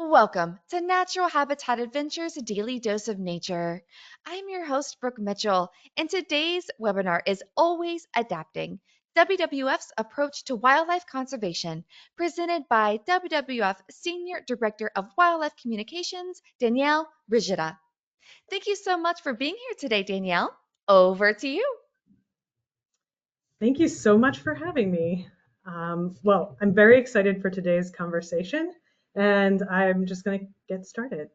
Welcome to Natural Habitat Adventures, a daily dose of nature. I'm your host, Brooke Mitchell, and today's webinar is Always Adapting WWF's Approach to Wildlife Conservation, presented by WWF Senior Director of Wildlife Communications, Danielle Brigida. Thank you so much for being here today, Danielle. Over to you. Thank you so much for having me. Well, I'm very excited for today's conversation, and I'm just going to get started.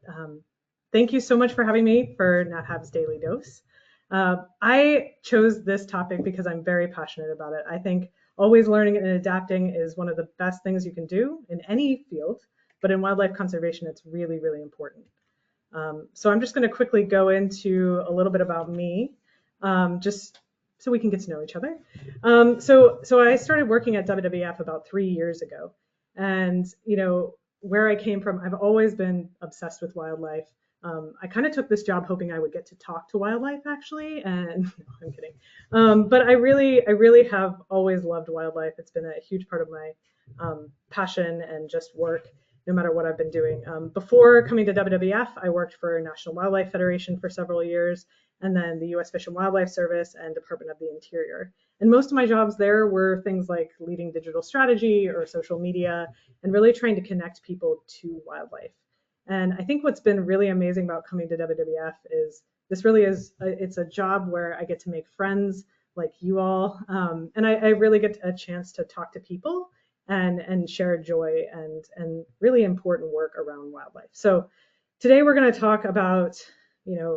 Thank you so much for having me for NatHab's Daily Dose. I chose this topic because I'm very passionate about it. I think always learning and adapting is one of the best things you can do in any field, but in wildlife conservation, it's really, really important. So I'm just going to quickly go into a little bit about me, just so we can get to know each other. So I started working at WWF about 3 years ago, and where I came from, I've always been obsessed with wildlife. I kind of took this job hoping I would get to talk to wildlife, actually, and no, I'm kidding. But I really have always loved wildlife. It's been a huge part of my passion and just work, no matter what I've been doing. Before coming to WWF, I worked for National Wildlife Federation for several years, and then the U.S. Fish and Wildlife Service and Department of the Interior. And most of my jobs there were things like leading digital strategy or social media and really trying to connect people to wildlife. And I think what's been really amazing about coming to WWF is this really is, it's a job where I get to make friends like you all, and I really get a chance to talk to people and share joy and really important work around wildlife. So today we're going to talk about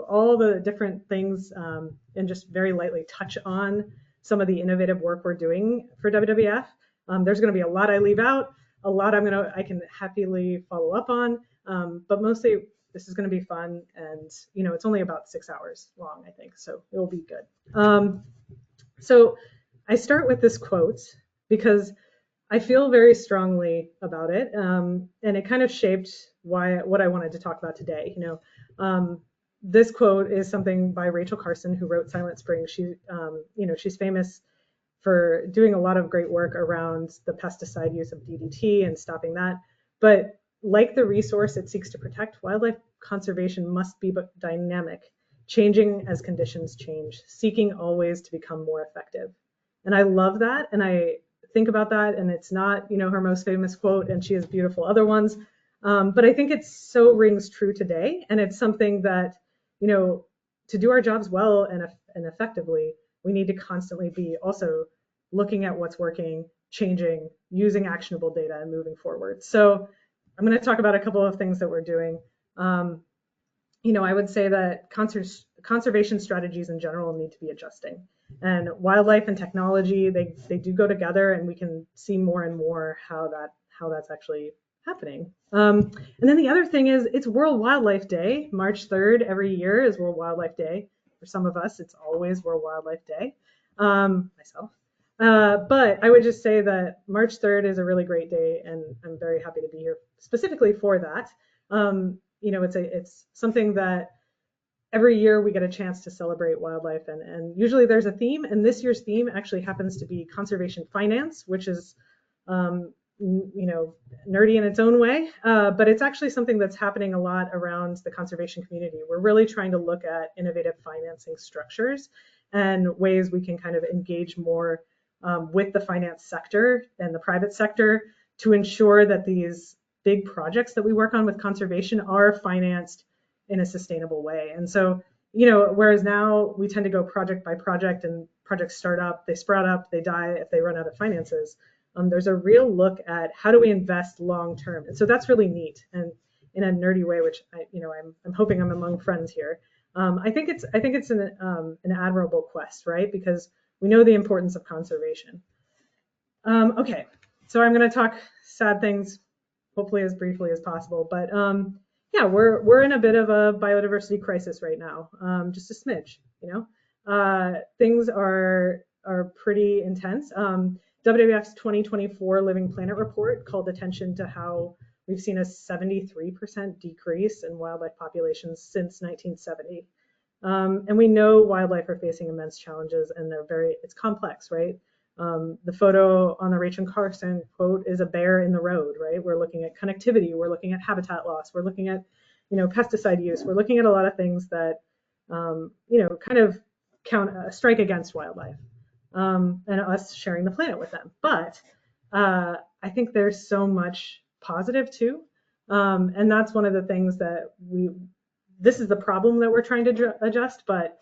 all the different things and just very lightly touch on some of the innovative work we're doing for WWF. There's going to be a lot I leave out, a lot I can happily follow up on, but mostly this is going to be fun, and it's only about 6 hours long, I think, so it will be good. So I start with this quote because I feel very strongly about it, and it kind of shaped what I wanted to talk about today. This quote is something by Rachel Carson, who wrote Silent Spring. She's famous for doing a lot of great work around the pesticide use of DDT and stopping that. But like the resource it seeks to protect, wildlife conservation must be dynamic, changing as conditions change, seeking always to become more effective. And I love that, and I think about that, and it's not her most famous quote, and she has beautiful other ones, but I think it so rings true today, and it's something that to do our jobs well and effectively, we need to constantly be also looking at what's working, changing, using actionable data, and moving forward. So I'm going to talk about a couple of things that we're doing. I would say that conservation strategies in general need to be adjusting. And wildlife and technology, they do go together, and we can see more and more how that's actually happening. And then the other thing is it's World Wildlife Day. March 3rd every year is World Wildlife Day. For some of us, it's always World Wildlife Day, myself. But I would just say that March 3rd is a really great day, and I'm very happy to be here specifically for that. It's something that every year we get a chance to celebrate wildlife, and usually there's a theme, and this year's theme actually happens to be conservation finance, which is nerdy in its own way, but it's actually something that's happening a lot around the conservation community. We're really trying to look at innovative financing structures and ways we can kind of engage more with the finance sector and the private sector to ensure that these big projects that we work on with conservation are financed in a sustainable way. And so, whereas now we tend to go project by project, and projects start up, they sprout up, they die if they run out of finances. There's a real look at how do we invest long term, and so that's really neat. And in a nerdy way, which I'm hoping I'm among friends here. I think it's an admirable quest, right? Because we know the importance of conservation. Okay, so I'm going to talk sad things, hopefully as briefly as possible, but yeah, we're in a bit of a biodiversity crisis right now, just a smidge. Things are pretty intense. WWF's 2024 Living Planet report called attention to how we've seen a 73% decrease in wildlife populations since 1970. And we know wildlife are facing immense challenges, and it's complex, right? The photo on the Rachel Carson quote is a bear in the road, right? We're looking at connectivity, we're looking at habitat loss, we're looking at, pesticide use, we're looking at a lot of things that, kind of strike against wildlife, and us sharing the planet with them. But I think there's so much positive too. And that's one of the things that this is the problem that we're trying to adjust, but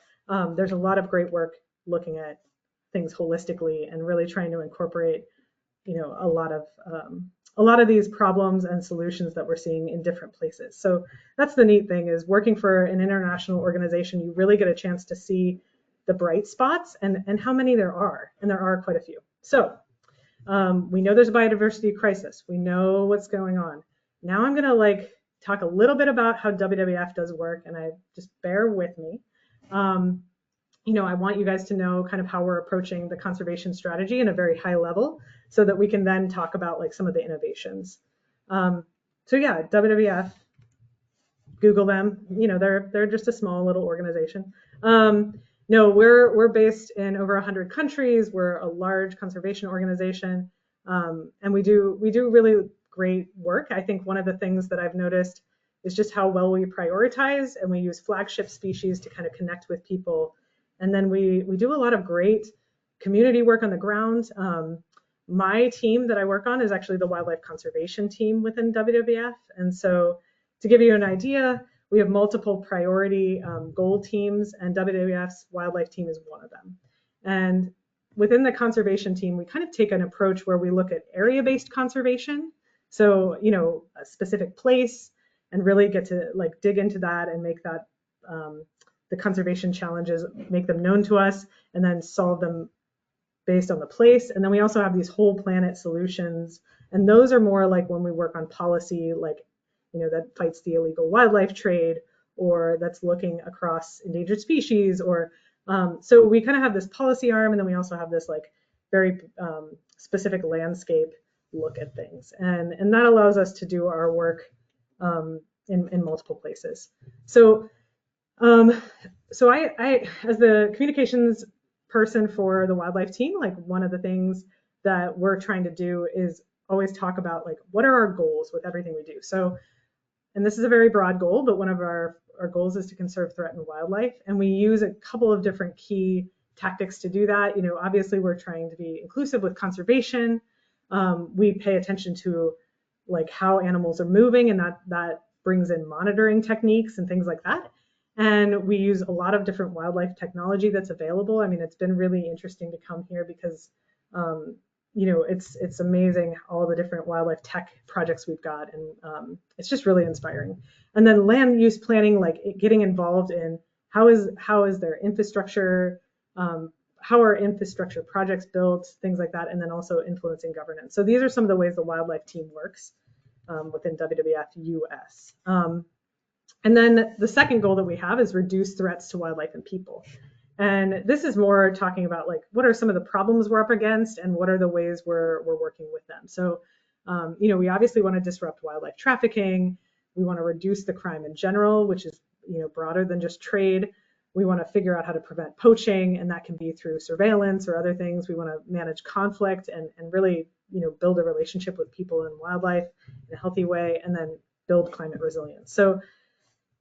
there's a lot of great work looking at things holistically and really trying to incorporate, a lot of these problems and solutions that we're seeing in different places. So that's the neat thing, is working for an international organization, you really get a chance to see the bright spots and how many there are, and there are quite a few. So we know there's a biodiversity crisis. We know what's going on. Now I'm gonna talk a little bit about how WWF does work, and I just bear with me. I want you guys to know kind of how we're approaching the conservation strategy in a very high level, so that we can then talk about some of the innovations. So yeah, WWF, Google them. They're just a small little organization. No, we're based in over 100 countries. We're a large conservation organization, and we do really great work. I think one of the things that I've noticed is just how well we prioritize, and we use flagship species to kind of connect with people. And then we do a lot of great community work on the ground. My team that I work on is actually the wildlife conservation team within WWF. And so to give you an idea, we have multiple priority goal teams, and WWF's wildlife team is one of them. And within the conservation team, we kind of take an approach where we look at area-based conservation. So, a specific place, and really get to dig into that and make that the conservation challenges, make them known to us, and then solve them based on the place. And then we also have these whole planet solutions, and those are more like when we work on policy, that fights the illegal wildlife trade, or that's looking across endangered species, or so we kind of have this policy arm, and then we also have this very specific landscape look at things, and that allows us to do our work in multiple places. So I as the communications person for the wildlife team, one of the things that we're trying to do is always talk about what are our goals with everything we do. So, and this is a very broad goal, but one of our goals is to conserve threatened wildlife, and we use a couple of different key tactics to do that. Obviously we're trying to be inclusive with conservation. We pay attention to how animals are moving, and that brings in monitoring techniques and things like that. And we use a lot of different wildlife technology that's available. I mean, it's been really interesting to come here because, it's amazing all the different wildlife tech projects we've got, and it's just really inspiring. And then land use planning, getting involved in how is their infrastructure, how are infrastructure projects built, things like that, and then also influencing governance. So these are some of the ways the wildlife team works within WWF US. And then the second goal that we have is reduce threats to wildlife and people. And this is more talking about what are some of the problems we're up against, and what are the ways we're working with them. So, we obviously want to disrupt wildlife trafficking. We want to reduce the crime in general, which is, broader than just trade. We want to figure out how to prevent poaching, and that can be through surveillance or other things. We want to manage conflict and really, build a relationship with people and wildlife in a healthy way, and then build climate resilience. So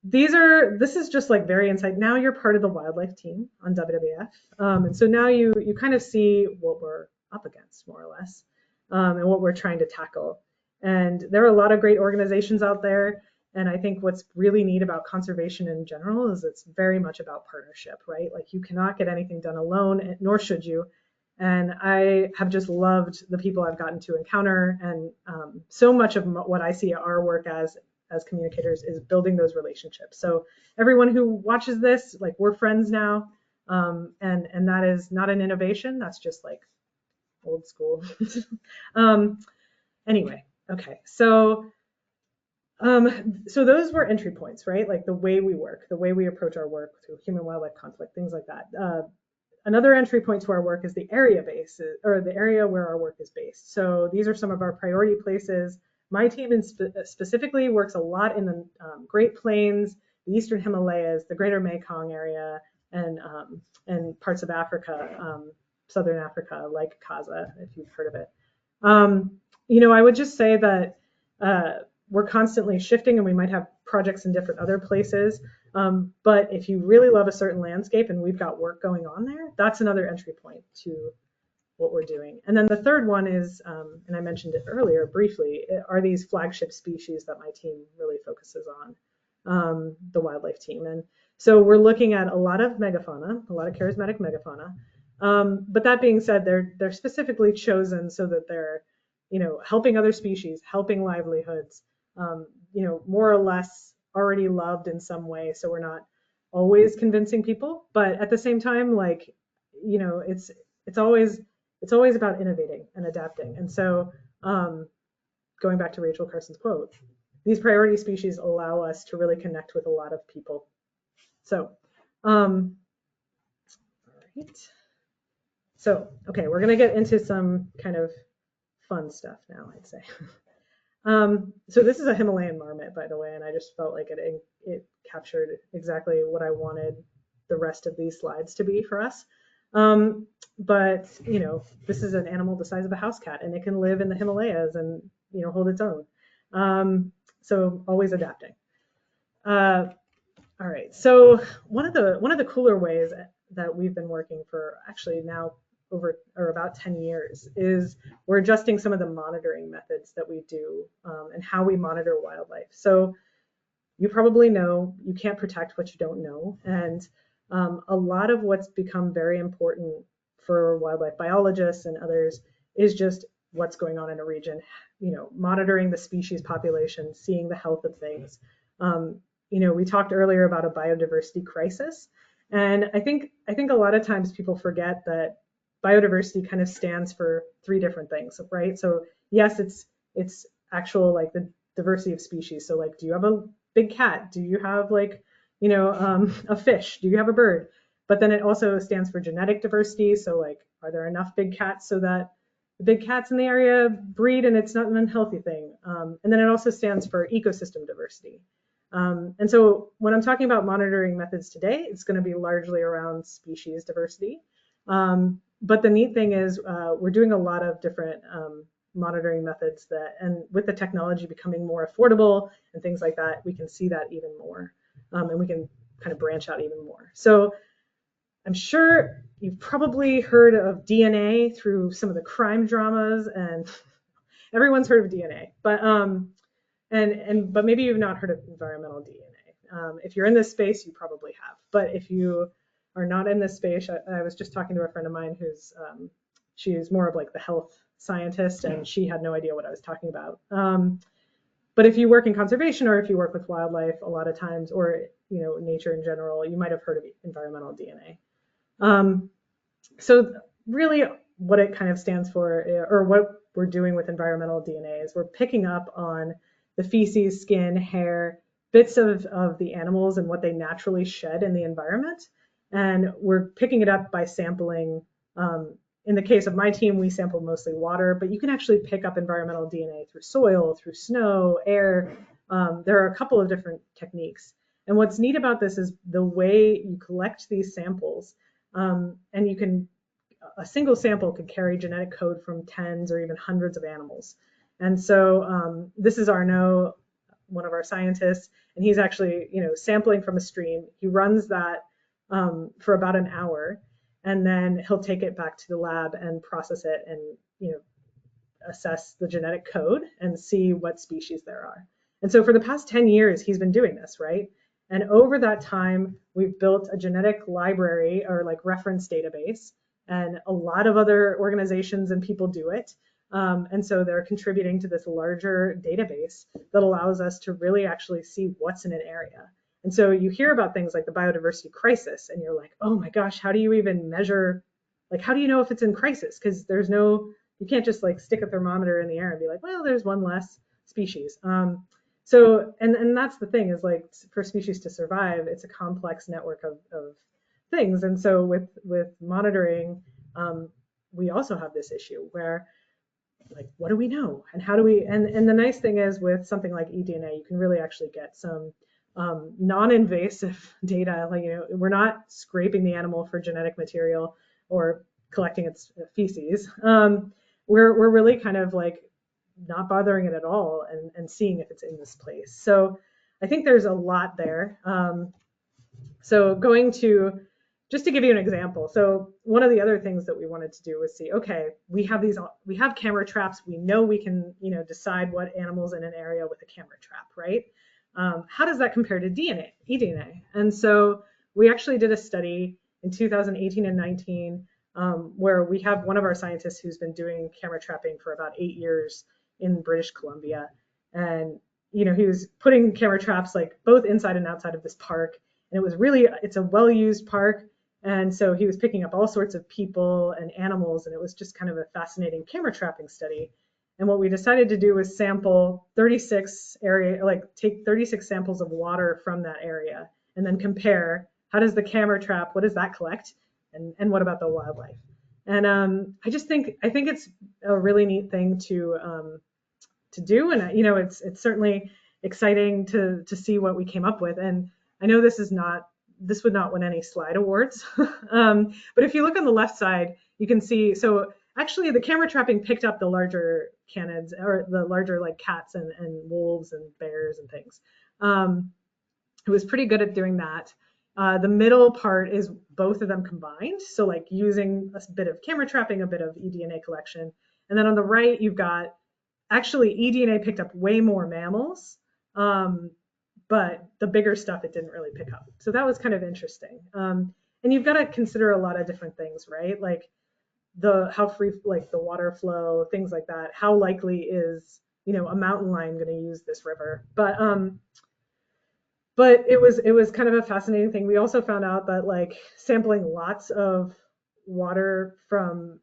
this is just very insight. Now you're part of the wildlife team on WWF. And so now you kind of see what we're up against, more or less, and what we're trying to tackle. And there are a lot of great organizations out there. And I think what's really neat about conservation in general is it's very much about partnership, right? You cannot get anything done alone, nor should you. And I have just loved the people I've gotten to encounter. And so much of what I see our work as communicators is building those relationships. So everyone who watches this, we're friends now, and that is not an innovation. That's just old school. Anyway, okay. So those were entry points, right? The way we work, the way we approach our work through human-wildlife conflict, things like that. Another entry point to our work is the area base, or the area where our work is based. So these are some of our priority places. My team specifically works a lot in the Great Plains, the Eastern Himalayas, the Greater Mekong area, and parts of Africa. Southern Africa, like Kaza, if you've heard of it. I would just say that we're constantly shifting, and we might have projects in different other places. But if you really love a certain landscape and we've got work going on there, that's another entry point to what we're doing. And then the third one is, and I mentioned it earlier briefly, are these flagship species that my team really focuses on, the wildlife team. And so we're looking at a lot of megafauna, a lot of charismatic megafauna. But that being said, they're specifically chosen so that they're, helping other species, helping livelihoods, more or less already loved in some way. So we're not always convincing people, but at the same time, like, it's always about innovating and adapting. And so, going back to Rachel Carson's quote, these priority species allow us to really connect with a lot of people. So, all right. So, okay, we're going to get into some kind of fun stuff now, I'd say. So this is a Himalayan marmot, by the way, and I just felt like it captured exactly what I wanted the rest of these slides to be for us. But, this is an animal the size of a house cat, and it can live in the Himalayas and, hold its own. So always adapting. All right. So one of the cooler ways that we've been working for actually now over or about 10 years is we're adjusting some of the monitoring methods that we do, and how we monitor wildlife. So you probably know you can't protect what you don't know. And a lot of what's become very important for wildlife biologists and others is just what's going on in a region, monitoring the species population, seeing the health of things. We talked earlier about a biodiversity crisis. And I think a lot of times people forget that biodiversity kind of stands for three different things, right? So yes, it's actual, like, the diversity of species. So, like, do you have a big cat? Do you have, like, a fish? Do you have a bird? But then it also stands for genetic diversity. So, like, are there enough big cats so that the big cats in the area breed and it's not an unhealthy thing? And then it also stands for ecosystem diversity. And so when I'm talking about monitoring methods today, it's going to be largely around species diversity. But the neat thing is we're doing a lot of different monitoring methods and with the technology becoming more affordable and things like that, we can see that even more, and we can kind of branch out even more. So I'm sure you've probably heard of DNA through some of the crime dramas, and everyone's heard of DNA, but but maybe you've not heard of environmental DNA. If you're in this space, you probably have, but if you are not in this space, I was just talking to a friend of mine who's she's more of like the health scientist, and she had no idea what I was talking about. But if you work in conservation or if you work with wildlife, a lot of times, or nature in general, you might have heard of environmental DNA. So really what it kind of stands for, or what we're doing with environmental DNA, is we're picking up on the feces, skin, hair, bits of the animals and what they naturally shed in the environment. And we're picking it up by sampling. In the case of my team, we sample mostly water, but you can actually pick up environmental DNA through soil, through snow, air. There are a couple of different techniques. And what's neat about this is the way you collect these samples, and a single sample could carry genetic code from tens or even hundreds of animals. And so this is Arnaud, one of our scientists, and he's actually, sampling from a stream. He runs that for about an hour, and then he'll take it back to the lab and process it and, assess the genetic code and see what species there are. And so for the past 10 years, he's been doing this, right? And over that time, we've built a genetic library, or like reference database, and a lot of other organizations and people do it. And so they're contributing to this larger database that allows us to really actually see what's in an area. And so you hear about things like the biodiversity crisis, and you're like, oh my gosh, how do you even measure, like, how do you know if it's in crisis? Because you can't just like stick a thermometer in the air and be like, well, there's one less species. So, and that's the thing, is like, for species to survive, it's a complex network of things. And so with monitoring, we also have this issue where, like, what do we know? And how do we, and the nice thing is with something like eDNA, you can really actually get some non-invasive data. Like, we're not scraping the animal for genetic material or collecting its feces, we're really kind of like not bothering it at all and seeing if it's in this place. So I think there's a lot there. So going to, just to give you an example, so one of the other things that we wanted to do was see, okay, we have camera traps. We know we can, decide what animals in an area with a camera trap, right? How does that compare to eDNA? And so we actually did a study in 2018 and 19 where we have one of our scientists who's been doing camera trapping for about 8 years in British Columbia. And, he was putting camera traps like both inside and outside of this park. And it's a well-used park. And so he was picking up all sorts of people and animals, and it was just kind of a fascinating camera trapping study. And what we decided to do was sample 36 take 36 samples of water from that area and then compare how does the camera trap, what does that collect? And what about the wildlife? And I think it's a really neat thing to do. And, it's certainly exciting to see what we came up with. And I know this would not win any slide awards. But if you look on the left side, you can see, so actually the camera trapping picked up the larger canids, or the larger like cats and wolves and bears and things. It was pretty good at doing that. The middle part is both of them combined. So like using a bit of camera trapping, a bit of eDNA collection. And then on the right, you've got, actually eDNA picked up way more mammals. But the bigger stuff it didn't really pick up. So that was kind of interesting. And you've got to consider a lot of different things, right? Like how free, like the water flow, things like that. How likely is, a mountain lion going to use this river? But it was kind of a fascinating thing. We also found out that like sampling lots of water from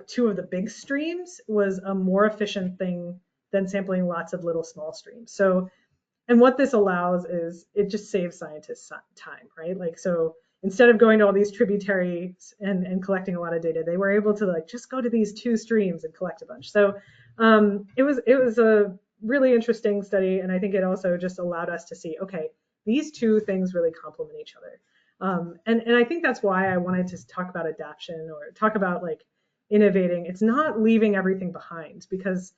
two of the big streams was a more efficient thing than sampling lots of little small streams. So, and what this allows is it just saves scientists time, right? Like, so instead of going to all these tributaries and collecting a lot of data, they were able to like just go to these 2 streams and collect a bunch. So it was a really interesting study. And I think it also just allowed us to see, okay, these 2 things really complement each other. And I think that's why I wanted to talk about adaptation or talk about like innovating. It's not leaving everything behind, because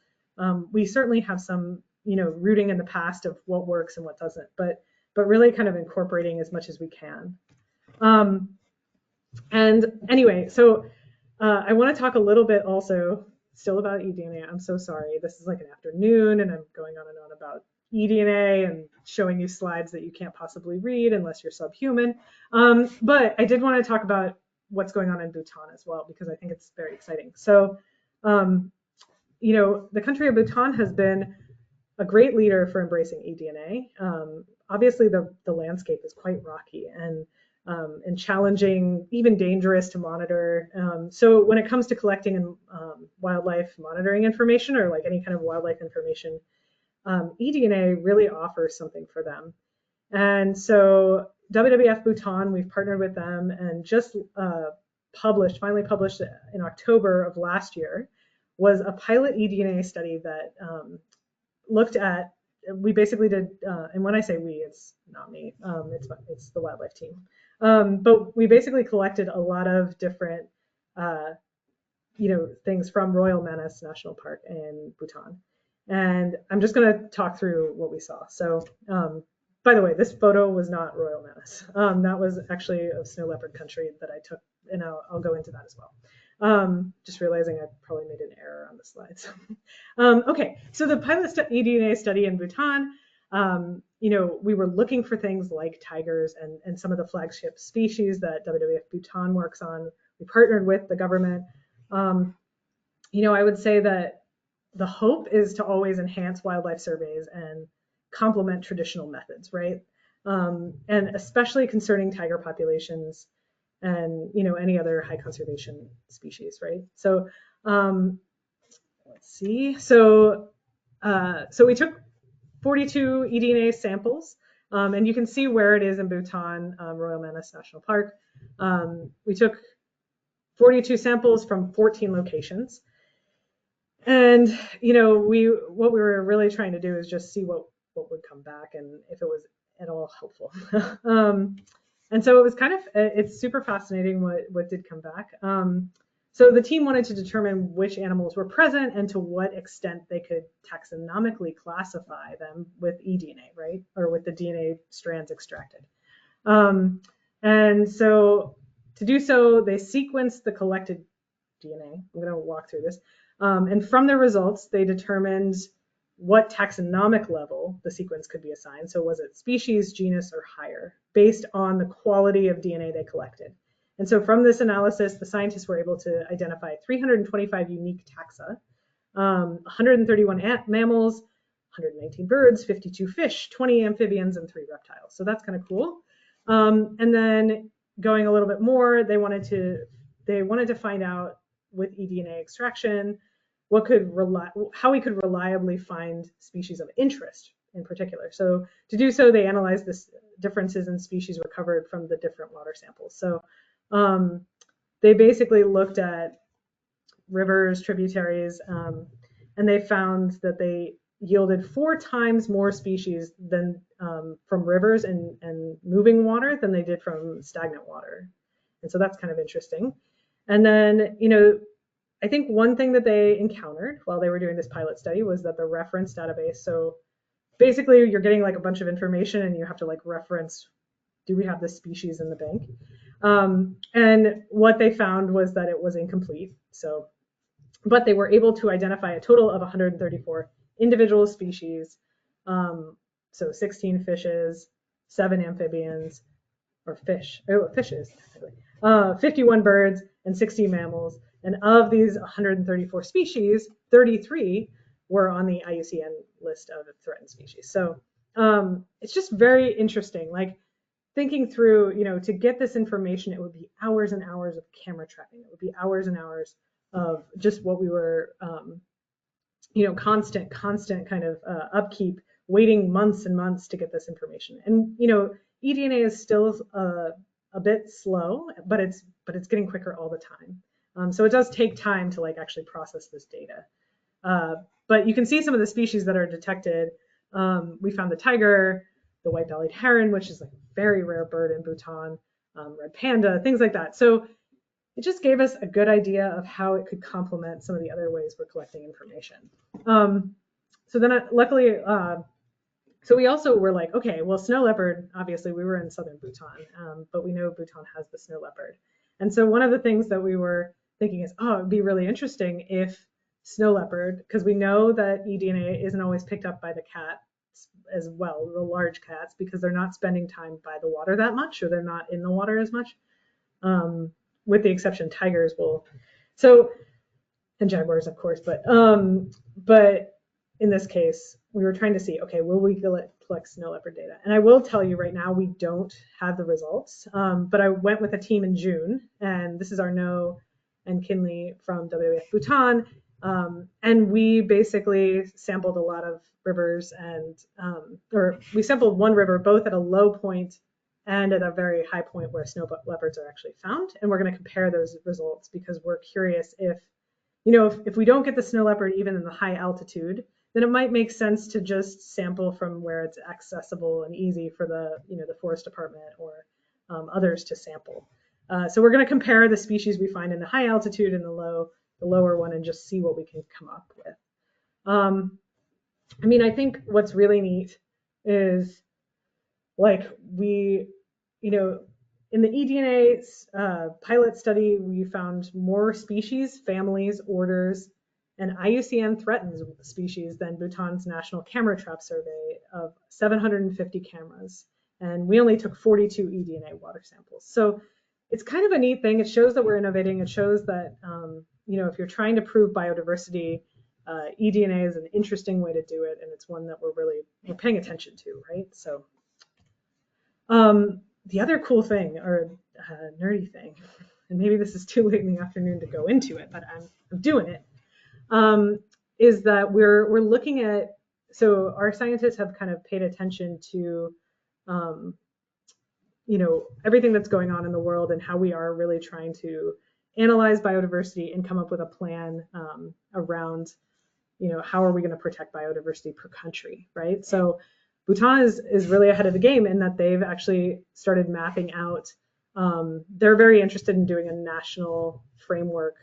we certainly have some rooting in the past of what works and what doesn't, but really kind of incorporating as much as we can. And anyway, so I want to talk a little bit also still about eDNA. I'm so sorry. This is like an afternoon and I'm going on and on about eDNA and showing you slides that you can't possibly read unless you're subhuman. But I did want to talk about what's going on in Bhutan as well, because I think it's very exciting. So, the country of Bhutan has been a great leader for embracing eDNA. Obviously, the landscape is quite rocky and challenging, even dangerous to monitor. So when it comes to collecting and wildlife monitoring information, or like any kind of wildlife information, eDNA really offers something for them. And so WWF Bhutan, we've partnered with them and just finally published in October of last year, was a pilot eDNA study that looked at, we basically did, and when I say we, it's not me, it's the wildlife team. But we basically collected a lot of different, things from Royal Manas National Park in Bhutan. And I'm just going to talk through what we saw. So, by the way, this photo was not Royal Manas. That was actually of snow leopard country that I took, and I'll go into that as well. Just realizing I probably made an error on the slides. Okay, so the pilot eDNA study in Bhutan, we were looking for things like tigers and some of the flagship species that WWF Bhutan works on. We partnered with the government. I would say that the hope is to always enhance wildlife surveys and complement traditional methods, right? And especially concerning tiger populations and any other high conservation species, right? So let's see. So we took 42 eDNA samples, and you can see where it is in Bhutan, Royal Manas National Park. We took 42 samples from 14 locations. And, what we were really trying to do is just see what would come back and if it was at all helpful. And so it was kind of, it's super fascinating what did come back. So the team wanted to determine which animals were present and to what extent they could taxonomically classify them with eDNA, right? Or with the DNA strands extracted. And so to do so, they sequenced the collected DNA. I'm going to walk through this. And from the results, they determined what taxonomic level the sequence could be assigned. So was it species, genus, or higher, based on the quality of DNA they collected. And so from this analysis, the scientists were able to identify 325 unique taxa, 131 mammals, 119 birds, 52 fish, 20 amphibians, and 3 reptiles. So that's kind of cool. And then going a little bit more, they wanted to find out with eDNA extraction how we could reliably find species of interest in particular. So to do so, they analyzed the differences in species recovered from the different water samples. So they basically looked at rivers, tributaries, and they found that they yielded 4 times more species than from rivers and moving water than they did from stagnant water. And so that's kind of interesting. And then, I think one thing that they encountered while they were doing this pilot study was that the reference database, so basically you're getting like a bunch of information and you have to like reference, do we have this species in the bank? And what they found was that it was incomplete. So, but they were able to identify a total of 134 individual species. So 16 fishes, 7 amphibians, or fishes, 51 birds, and 60 mammals. And of these 134 species, 33 were on the IUCN list of threatened species. So it's just very interesting. Like thinking through, to get this information, it would be hours and hours of camera trapping. It would be hours and hours of just what we were, constant kind of upkeep, waiting months and months to get this information. And, eDNA is still a bit slow, but it's getting quicker all the time. So it does take time to like actually process this data. But you can see some of the species that are detected. We found the tiger, the white-bellied heron, which is like a very rare bird in Bhutan, red panda, things like that. So it just gave us a good idea of how it could complement some of the other ways we're collecting information. So then luckily, so we also were like, okay, well, snow leopard, obviously we were in southern Bhutan, but we know Bhutan has the snow leopard. And so one of the things that we were thinking is, it'd be really interesting if snow leopard, because we know that eDNA isn't always picked up by the cat as well, the large cats, because they're not spending time by the water that much, or they're not in the water as much, with the exception tigers will. So, and jaguars, of course, but in this case, we were trying to see, okay, will we collect snow leopard data? And I will tell you right now, we don't have the results, but I went with a team in June, and this is Arnaud and Kinley from WWF Bhutan, and we basically sampled a lot of rivers or we sampled one river both at a low point and at a very high point where snow leopards are actually found. And we're going to compare those results because we're curious if we don't get the snow leopard even in the high altitude, then it might make sense to just sample from where it's accessible and easy for the forest department or others to sample. So we're going to compare the species we find in the high altitude and the lower one and just see what we can come up with. I think what's really neat is like in the eDNA pilot study, we found more species, families, orders, and IUCN threatened species than Bhutan's National Camera Trap Survey of 750 cameras. And we only took 42 eDNA water samples. So it's kind of a neat thing. It shows that we're innovating. It shows that, if you're trying to prove biodiversity, eDNA is an interesting way to do it. And it's one that we're paying attention to, right? So the other cool thing, or nerdy thing, and maybe this is too late in the afternoon to go into it, but I'm doing it, is that we're looking at, so our scientists have kind of paid attention to, everything that's going on in the world and how we are really trying to analyze biodiversity and come up with a plan around, how are we going to protect biodiversity per country, right? So Bhutan is really ahead of the game in that they've actually started mapping out. They're very interested in doing a national framework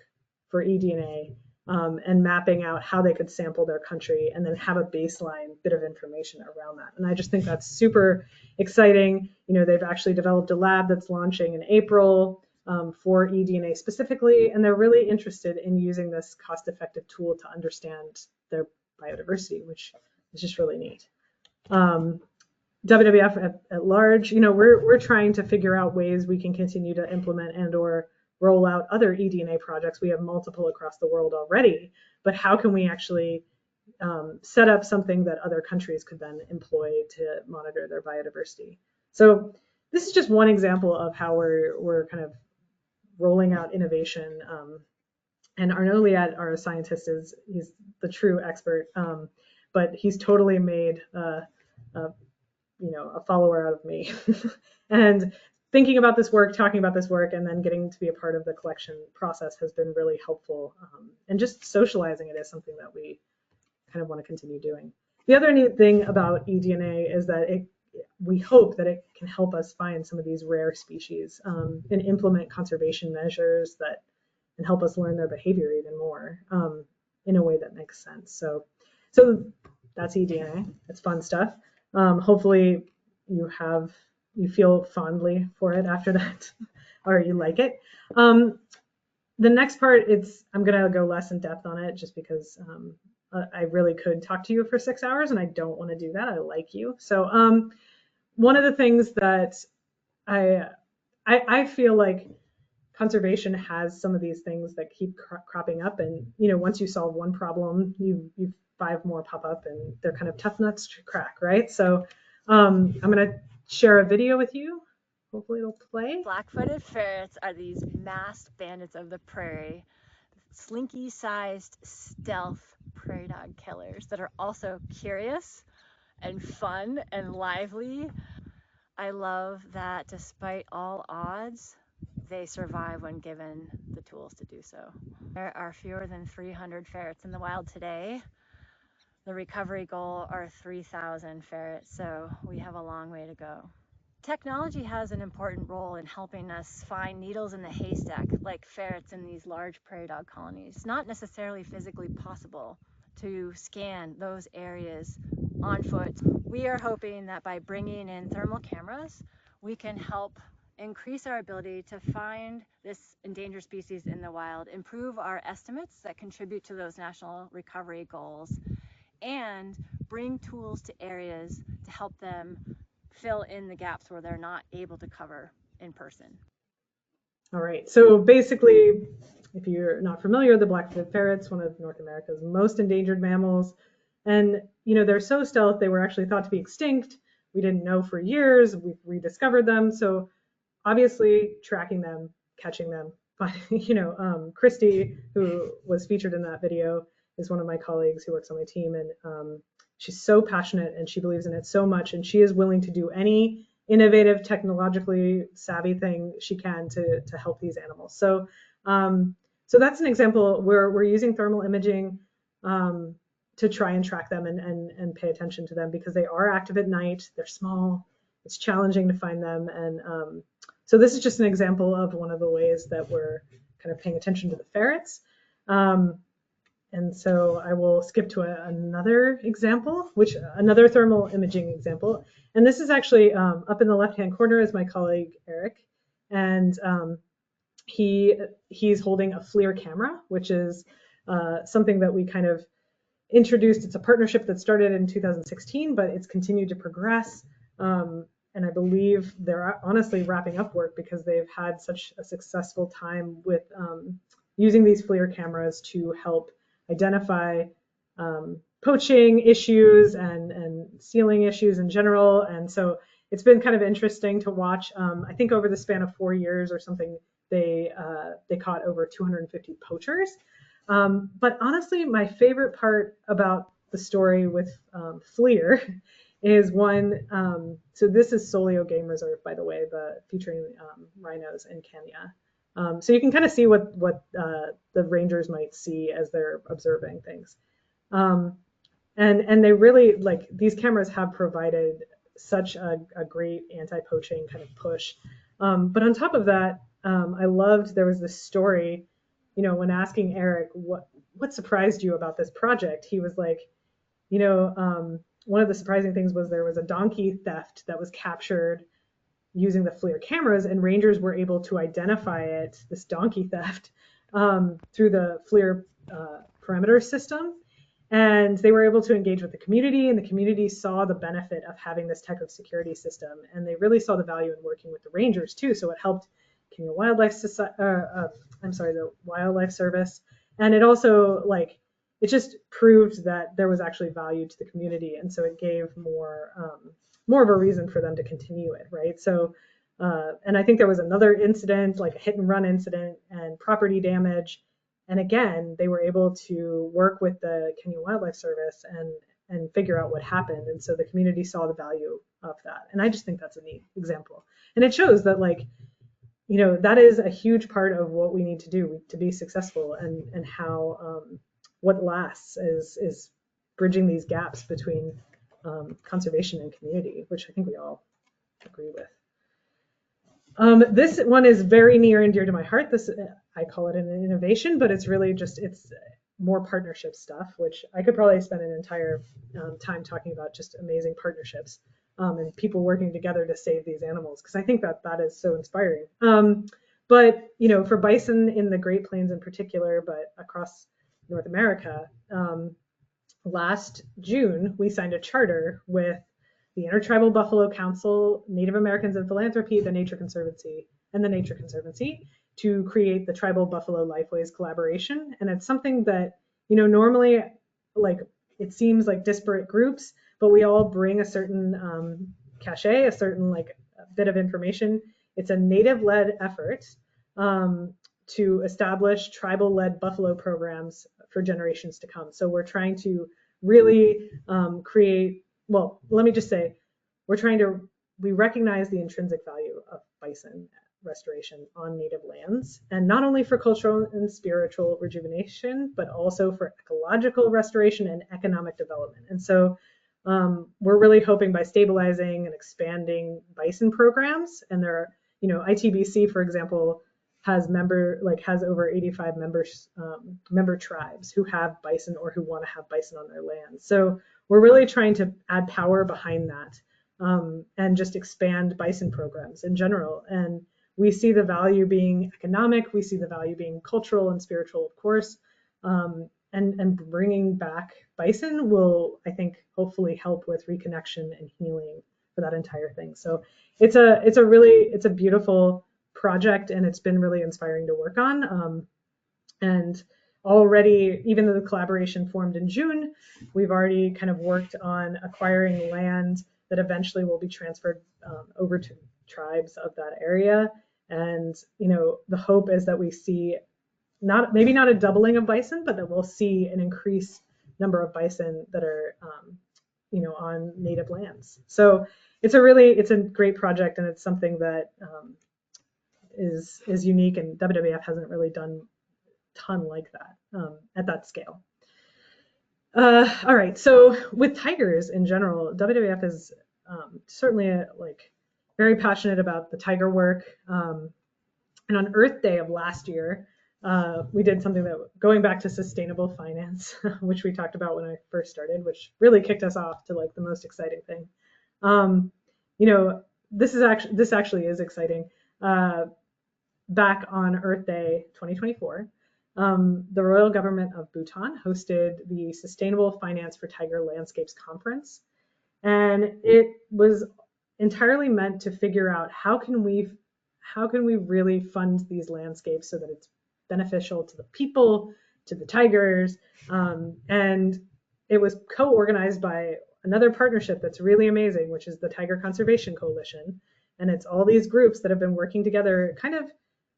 for eDNA, and mapping out how they could sample their country and then have a baseline bit of information around that. And I just think that's super exciting. They've actually developed a lab that's launching in April, for eDNA specifically, and they're really interested in using this cost-effective tool to understand their biodiversity, which is just really neat. WWF at large, we're trying to figure out ways we can continue to implement and or roll out other eDNA projects. We have multiple across the world already, but how can we actually set up something that other countries could then employ to monitor their biodiversity? So this is just one example of how we're kind of rolling out innovation. And Arnaud Liat, our scientist, he's the true expert, but he's totally made a follower out of me. And thinking about this work, talking about this work, and then getting to be a part of the collection process has been really helpful. And just socializing it is something that we kind of want to continue doing. The other neat thing about eDNA is that we hope that it can help us find some of these rare species, and implement conservation measures that can help us learn their behavior even more, in a way that makes sense. So that's eDNA. It's fun stuff. Hopefully you feel fondly for it after that, or you like it. The next part, I'm gonna go less in depth on it just because I really could talk to you for 6 hours, and I don't want to do that. I like you. So one of the things that I feel like conservation has some of these things that keep cropping up, and once you solve one problem, you 5 more pop up, and they're kind of tough nuts to crack, right? So I'm gonna share a video with you. Hopefully it'll play. Black-footed ferrets are these masked bandits of the prairie, slinky-sized stealth prairie dog killers that are also curious and fun and lively. I love that despite all odds, they survive when given the tools to do so. There are fewer than 300 ferrets in the wild today. The recovery goal are 3,000 ferrets, so we have a long way to go. Technology has an important role in helping us find needles in the haystack, like ferrets in these large prairie dog colonies. It's not necessarily physically possible to scan those areas on foot. We are hoping that by bringing in thermal cameras, we can help increase our ability to find this endangered species in the wild, improve our estimates that contribute to those national recovery goals, and bring tools to areas to help them fill in the gaps where they're not able to cover in person. All right, so basically, if you're not familiar, the black-footed ferret's one of North America's most endangered mammals. And they're so stealth, they were actually thought to be extinct. We didn't know for years. We've rediscovered them. So obviously tracking them, catching them. Christy, who was featured in that video, is one of my colleagues who works on my team, and she's so passionate and she believes in it so much, and she is willing to do any innovative, technologically savvy thing she can to help these animals. So that's an example where we're using thermal imaging to try and track them and pay attention to them, because they are active at night, they're small, it's challenging to find them. And so this is just an example of one of the ways that we're kind of paying attention to the ferrets. And so I will skip to another example, another thermal imaging example. And this is actually up in the left-hand corner is my colleague, Eric. And he's holding a FLIR camera, which is something that we kind of introduced. It's a partnership that started in 2016, but it's continued to progress. And I believe they're honestly wrapping up work because they've had such a successful time with using these FLIR cameras to help identify poaching issues and sealing issues in general. And so it's been kind of interesting to watch. I think over the span of 4 years or something, they caught over 250 poachers. But honestly, my favorite part about the story with FLIR is one. So this is Solio Game Reserve, by the way, featuring rhinos in Kenya. So you can kind of see what the rangers might see as they're observing things. And they really, like, these cameras have provided such a great anti-poaching kind of push. But on top of that, I loved, there was this story, when asking Eric what surprised you about this project, he was like, one of the surprising things was there was a donkey theft that was captured using the FLIR cameras, and rangers were able to identify it, this donkey theft, through the FLIR parameter system. And they were able to engage with the community, and the community saw the benefit of having this type of security system. And they really saw the value in working with the rangers too. So it helped Kenya Wildlife the Wildlife Service. And it also, like, it just proved that there was actually value to the community. And so it gave more of a reason for them to continue it, right? So, and I think there was another incident, like a hit and run incident and property damage. And again, they were able to work with the Kenya Wildlife Service and figure out what happened. And so the community saw the value of that. And I just think that's a neat example. And it shows that, like, that is a huge part of what we need to do to be successful, and how what lasts is bridging these gaps between conservation and community, which I think we all agree with. This one is very near and dear to my heart. I call it an innovation, but it's really just, it's more partnership stuff, which I could probably spend an entire time talking about, just amazing partnerships and people working together to save these animals, because I think that is so inspiring. But, for bison in the Great Plains in particular, but across North America, last June, we signed a charter with the Intertribal Buffalo Council, Native Americans in Philanthropy, the Nature Conservancy, and the Nature Conservancy to create the Tribal Buffalo Lifeways collaboration. And it's something that, normally, like, it seems like disparate groups, but we all bring a certain cachet, a certain, like, bit of information. It's a Native-led effort to establish tribal-led buffalo programs for generations to come. So we're trying to really create, well, let me just say, we recognize the intrinsic value of bison restoration on native lands, and not only for cultural and spiritual rejuvenation, but also for ecological restoration and economic development. And so we're really hoping by stabilizing and expanding bison programs, and there are, ITBC, for example, has over 85 member tribes who have bison or who want to have bison on their land. So we're really trying to add power behind that and just expand bison programs in general. And we see the value being economic, we see the value being cultural and spiritual, of course, and bringing back bison will, I think, hopefully help with reconnection and healing for that entire thing. So it's a beautiful project, and it's been really inspiring to work on. And already, even though the collaboration formed in June, we've already kind of worked on acquiring land that eventually will be transferred over to tribes of that area. And, the hope is that we see maybe not a doubling of bison, but that we'll see an increased number of bison that are, on native lands. So it's a great project, and it's something that is unique, and WWF hasn't really done a ton like that at that scale. All right, so with tigers in general, WWF is certainly very passionate about the tiger work. And on Earth Day of last year, we did something that, going back to sustainable finance, which we talked about when I first started, which really kicked us off to the most exciting thing. This actually is exciting. Back on Earth Day 2024, the Royal Government of Bhutan hosted the Sustainable Finance for Tiger Landscapes Conference. And it was entirely meant to figure out how can we really fund these landscapes so that it's beneficial to the people, to the tigers. And it was co-organized by another partnership that's really amazing, which is the Tiger Conservation Coalition. And it's all these groups that have been working together.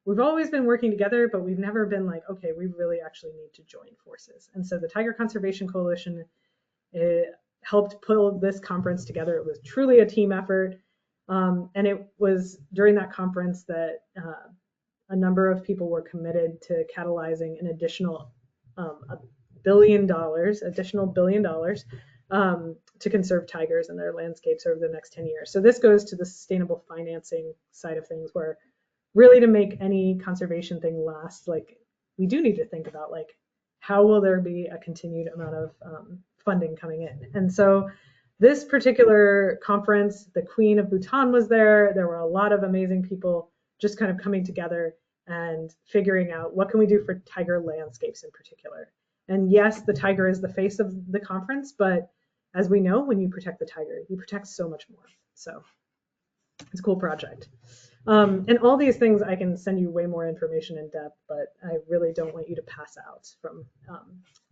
We've always been working together, but we've never been like, okay, we really actually need to join forces. And so the Tiger Conservation Coalition helped pull this conference together. It was truly a team effort. And it was during that conference that a number of people were committed to catalyzing an additional $1 billion to conserve tigers in their landscapes over the next 10 years. So this goes to the sustainable financing side of things, where really to make any conservation thing last, like we do need to think about like how will there be a continued amount of funding coming in. And so this particular conference, the Queen of Bhutan was there. There were a lot of amazing people just kind of coming together and figuring out what can we do for tiger landscapes in particular. And yes, the tiger is the face of the conference, but as we know, when you protect the tiger, you protect so much more. So it's a cool project. And all these things, I can send you way more information in depth, but I really don't want you to pass out from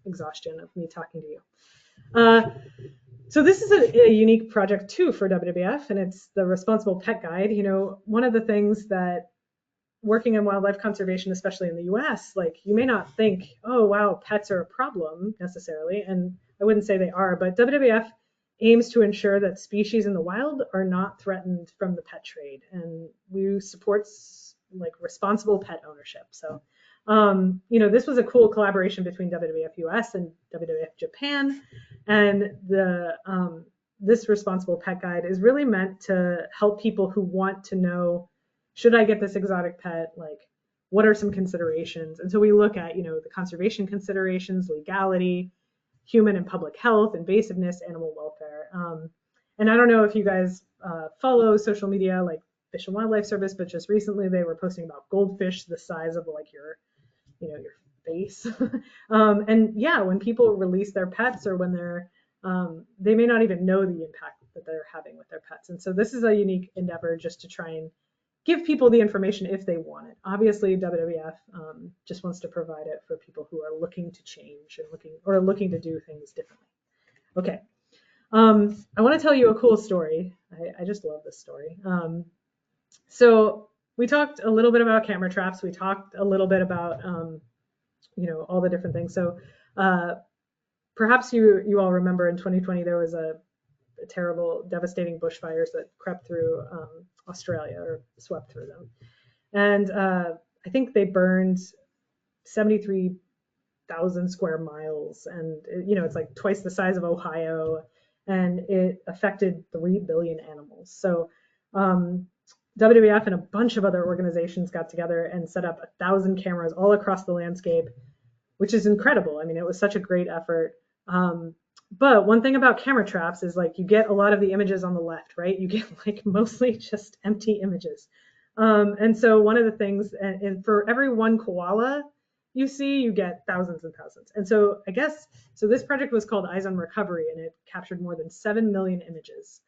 exhaustion of me talking to you. So this is a unique project too for WWF, and it's the Responsible Pet Guide. You know, one of the things that working in wildlife conservation, especially in the US, like you may not think, oh, wow, pets are a problem necessarily. And I wouldn't say they are, but WWF aims to ensure that species in the wild are not threatened from the pet trade. And we support like responsible pet ownership. So, you know, this was a cool collaboration between WWF US and WWF Japan. And this Responsible Pet Guide is really meant to help people who want to know, should I get this exotic pet? Like, what are some considerations? And so we look at, you know, the conservation considerations, legality, human and public health, invasiveness, animal welfare. And I don't know if you guys follow social media like Fish and Wildlife Service, but just recently they were posting about goldfish the size of like your, you know, your face. And yeah, when people release their pets or when they're, they may not even know the impact that they're having with their pets. And so this is a unique endeavor just to try and give people the information if they want it. Obviously, WWF just wants to provide it for people who are looking to change and looking to do things differently. Okay, I want to tell you a cool story. I just love this story. So we talked a little bit about camera traps. We talked a little bit about you know, all the different things. So perhaps you all remember in 2020 there was a terrible, devastating bushfires that crept through Australia or swept through them. And I think they burned 73,000 square miles. And, you know, it's like twice the size of Ohio. And it affected 3 billion animals. So WWF and a bunch of other organizations got together and set up 1,000 cameras all across the landscape, which is incredible. I mean, it was such a great effort. But one thing about camera traps is like you get a lot of the images on the left, right? You get like mostly just empty images. And so one of the things, and for every one koala you see, you get thousands and thousands. And so I guess, so this project was called Eyes on Recovery, and it captured more than 7 million images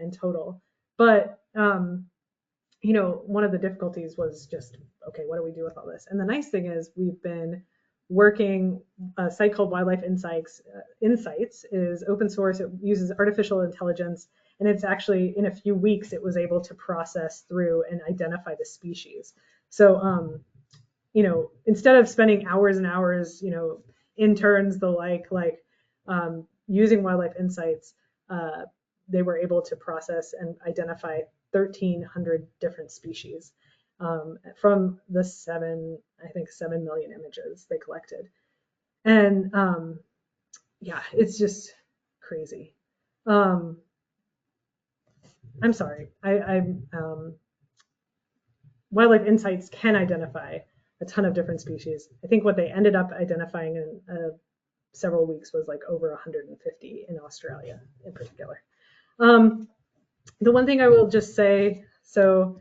in total. But, you know, one of the difficulties was just, okay, what do we do with all this? And the nice thing is we've been working, a site called Wildlife Insights. Insights is open source. It uses artificial intelligence, and it's actually in a few weeks it was able to process through and identify the species. So, you know, instead of spending hours and hours, you know, interns the like using Wildlife Insights, they were able to process and identify 1,300 different species. From the 7 million images they collected. And yeah, it's just crazy. I'm sorry, Wildlife Insights can identify a ton of different species. I think what they ended up identifying in several weeks was like over 150 in Australia in particular. The one thing I will just say, so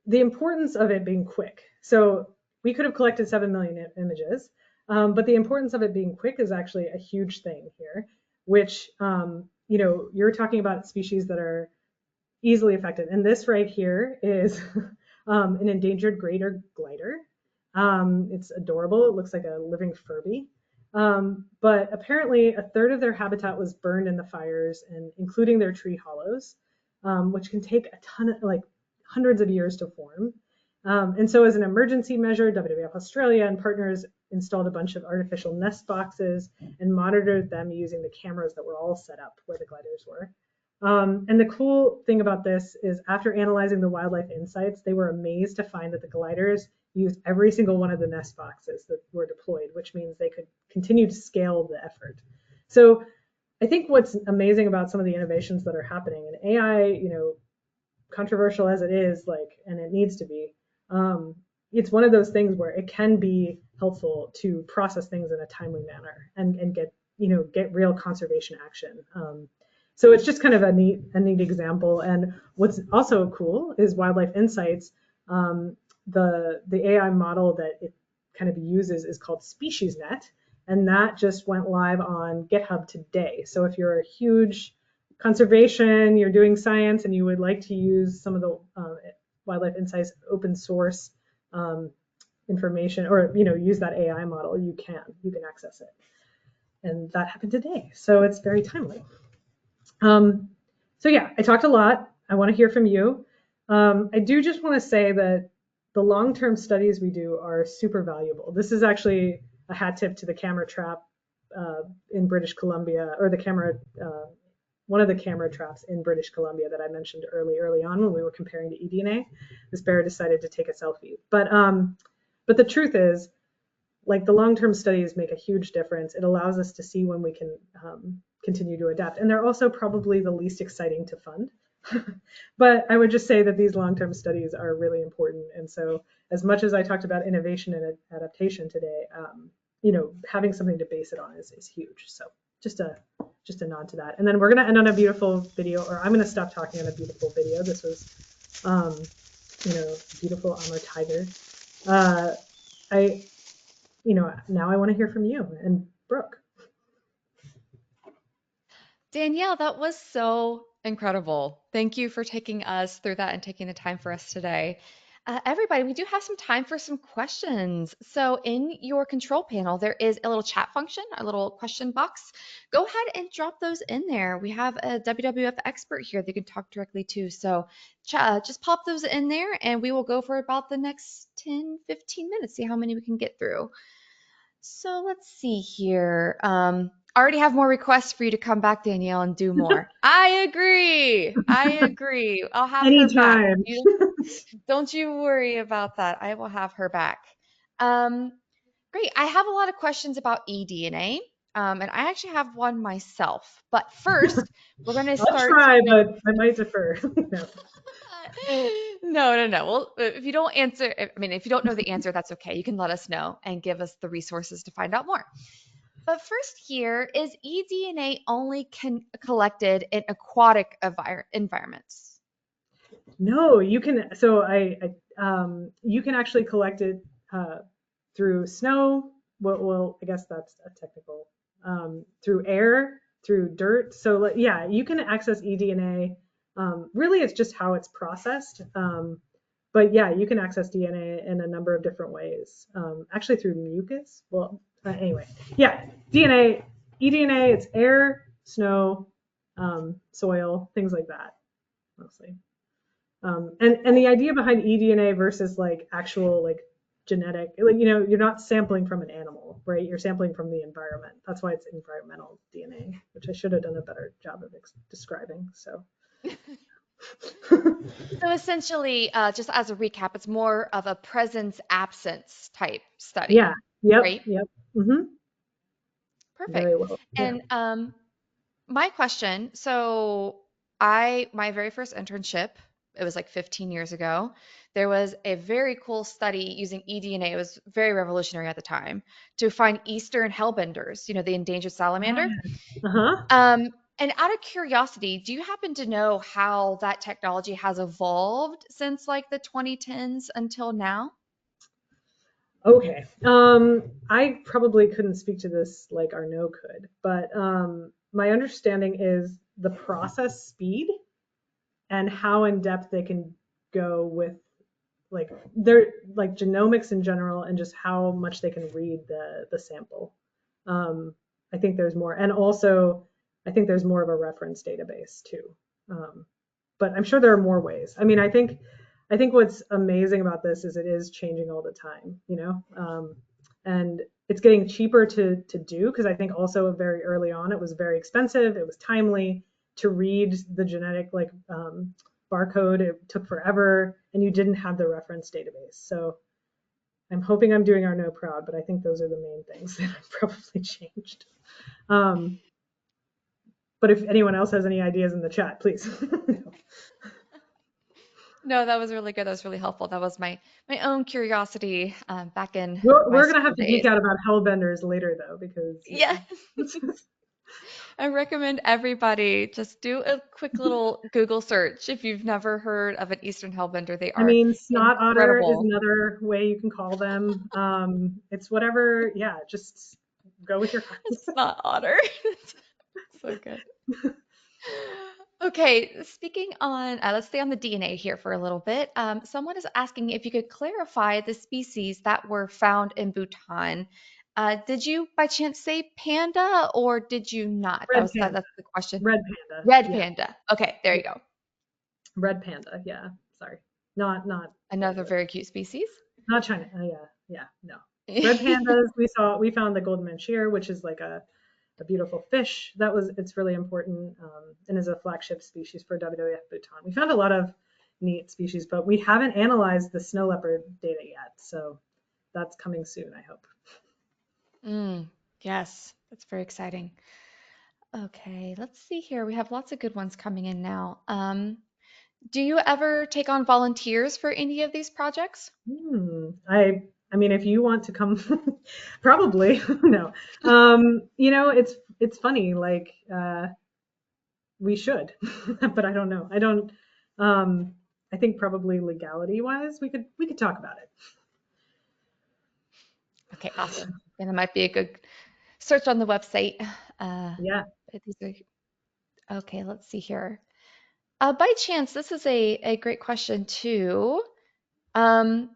the importance of it being quick. So we could have collected 7 million images, but the importance of it being quick is actually a huge thing here, which, you know, you're talking about species that are easily affected. And this right here is an endangered greater glider. It's adorable. It looks like a living Furby. But apparently a third of their habitat was burned in the fires, and including their tree hollows, which can take a ton of, like, hundreds of years to form. And so as an emergency measure, WWF Australia and partners installed a bunch of artificial nest boxes and monitored them using the cameras that were all set up where the gliders were. And the cool thing about this is after analyzing the Wildlife Insights, they were amazed to find that the gliders used every single one of the nest boxes that were deployed, which means they could continue to scale the effort. So I think what's amazing about some of the innovations that are happening in AI, controversial as it is, like, and it needs to be, it's one of those things where it can be helpful to process things in a timely manner and get real conservation action. So it's just kind of a neat example. And what's also cool is Wildlife Insights. The AI model that it kind of uses is called SpeciesNet, and that just went live on GitHub today. So if you're a huge conservation, you're doing science, and you would like to use some of the Wildlife Insights open source information, or use that AI model, you can access it. And that happened today, so it's very timely. So yeah, I talked a lot. I want to hear from you. I do just want to say that the long-term studies we do are super valuable. This is actually a hat tip to the camera trap in British Columbia, or the camera, one of the camera traps in British Columbia that I mentioned early on when we were comparing to eDNA. This bear decided to take a selfie. But the truth is, like, the long-term studies make a huge difference. It allows us to see when we can continue to adapt. And they're also probably the least exciting to fund. But I would just say that these long-term studies are really important. And so as much as I talked about innovation and adaptation today, having something to base it on is huge. So just a nod to that. And then we're going to end on a beautiful video, or I'm going to stop talking on a beautiful video. This was, beautiful Amur tiger. Now I want to hear from you and Brooke. Danielle, that was so incredible. Thank you for taking us through that and taking the time for us today. Everybody, we do have some time for some questions. So in your control panel, there is a little chat function, a little question box. Go ahead and drop those in there. We have a WWF expert here that you can talk directly to. So just pop those in there and we will go for about the next 10, 15 minutes, see how many we can get through. So let's see here. I already have more requests for you to come back, Danielle, and do more. I agree. I'll have her back. Anytime. Don't you worry about that. I will have her back. Great. I have a lot of questions about eDNA, and I actually have one myself. But first, we're going to I'll start. try, but I might defer. No. Well, if you don't answer, if you don't know the answer, that's okay. You can let us know and give us the resources to find out more. But first here, is eDNA only collected in aquatic environments? No, you can. So you can actually collect it through snow. Well, I guess that's a technical. Through air, through dirt. So yeah, you can access eDNA. Really, it's just how it's processed. But yeah, you can access DNA in a number of different ways. Actually, through mucus. Well, anyway, yeah, eDNA, it's air, snow, soil, things like that, mostly. And the idea behind eDNA versus like actual like genetic, you're not sampling from an animal, right? You're sampling from the environment. That's why it's environmental DNA, which I should have done a better job of describing. So. So essentially, just as a recap, it's more of a presence-absence type study. Yeah. Yep. Right? Yep. Mm-hmm. Perfect. Very well. Yeah. And my question, so my very first internship, it was like 15 years ago. There was a very cool study using eDNA. It was very revolutionary at the time to find eastern hellbenders, the endangered salamander. Uh-huh. And out of curiosity, do you happen to know how that technology has evolved since like the 2010s until now? Okay. I probably couldn't speak to this like Arnaud could, but my understanding is the process speed and how in depth they can go with like their like genomics in general and just how much they can read the sample. I think there's more, and also I think there's more of a reference database too. But I'm sure there are more ways. I think what's amazing about this is it is changing all the time, and it's getting cheaper to do, because I think also very early on it was very expensive. It was timely to read the genetic barcode. It took forever, and you didn't have the reference database. So I'm hoping I'm doing Arnaud proud, but I think those are the main things that have probably changed. But if anyone else has any ideas in the chat, please. No, that was really good. That was really helpful. That was my own curiosity back in my We're going to have school to geek days. out about hellbenders later, though, because Yeah. I recommend everybody just do a quick little Google search if you've never heard of an Eastern hellbender. They I are mean, snot otter is incredible. another way you can call them. It's whatever. Yeah, just go with your heart. It's not otter. So good. Okay, speaking on, let's stay on the DNA here for a little bit. Someone is asking if you could clarify the species that were found in Bhutan. Did you by chance say panda or did you not? Red panda. That's the question. Red panda. Red Yeah. panda. Okay, there you Yeah. go. Red panda. Yeah. Sorry. Not Another very cute species. not China. Yeah. No. Red pandas. We found the golden manchir, which is like a beautiful fish. It's really important and is a flagship species for WWF Bhutan. We found a lot of neat species, but we haven't analyzed the snow leopard data yet. So that's coming soon, I hope. Yes, that's very exciting. Okay, let's see here. We have lots of good ones coming in now. Do you ever take on volunteers for any of these projects? I mean, if you want to come, probably no. It's funny. Like we should, but I don't know. I don't. I think probably legality wise, we could talk about it. Okay, awesome. And it might be a good search on the website. Yeah. But okay, let's see here. By chance, this is a great question too. Um,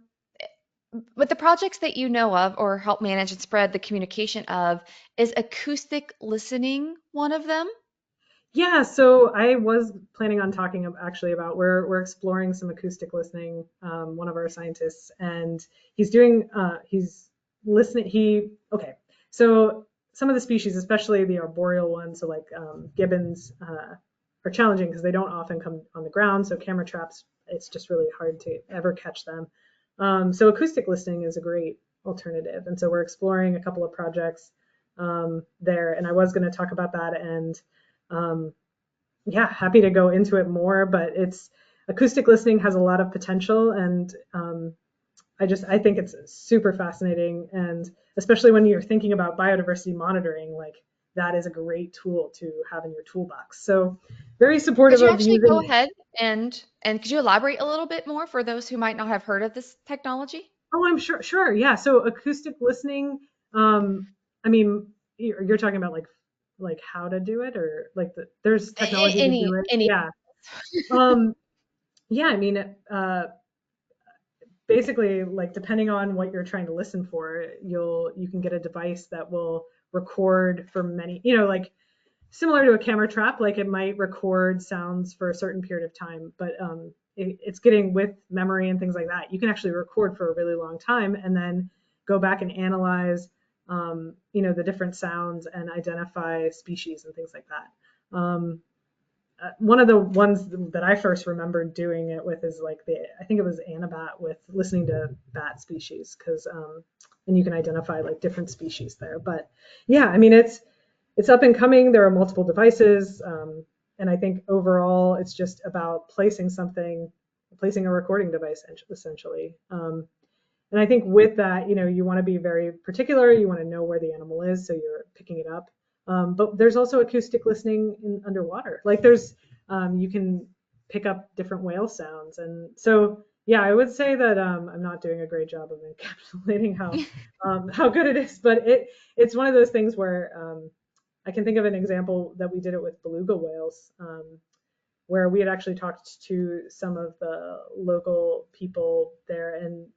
with the projects that you know of or help manage and spread the communication of, is acoustic listening one of them? Yeah, so I was planning on talking actually about we're exploring some acoustic listening. One of our scientists, and he's listening. So some of the species, especially the arboreal ones, so like gibbons, are challenging because they don't often come on the ground. So camera traps, it's just really hard to ever catch them. So acoustic listening is a great alternative, and so we're exploring a couple of projects there. And I was going to talk about that and. Yeah, happy to go into it more, but acoustic listening has a lot of potential, and I think it's super fascinating, and especially when you're thinking about biodiversity monitoring, like that is a great tool to have in your toolbox. So very Could supportive you of actually go using. ahead and could you elaborate a little bit more for those who might not have heard of this technology? Oh, I'm sure. Yeah. So acoustic listening, I mean, you're talking about like how to do it, or like there's technology to do it. Any. Yeah. Um, yeah, I mean, basically, like depending on what you're trying to listen for, you can get a device that will record for many, like similar to a camera trap, like it might record sounds for a certain period of time, but it's getting with memory and things like that. You can actually record for a really long time and then go back and analyze, the different sounds and identify species and things like that. One of the ones that I first remembered doing it with is like I think it was Anabat with listening to bat species, because and you can identify like different species there. But yeah, I mean it's up and coming. There are multiple devices, and I think overall it's just about placing a recording device essentially. And I think with that, you want to be very particular. You want to know where the animal is, so you're picking it up. But there's also acoustic listening underwater. Like you can pick up different whale sounds, and so yeah, I would say that I'm not doing a great job of encapsulating how good it is, but it's one of those things where I can think of an example that we did it with beluga whales, where we had actually talked to some of the local people there, and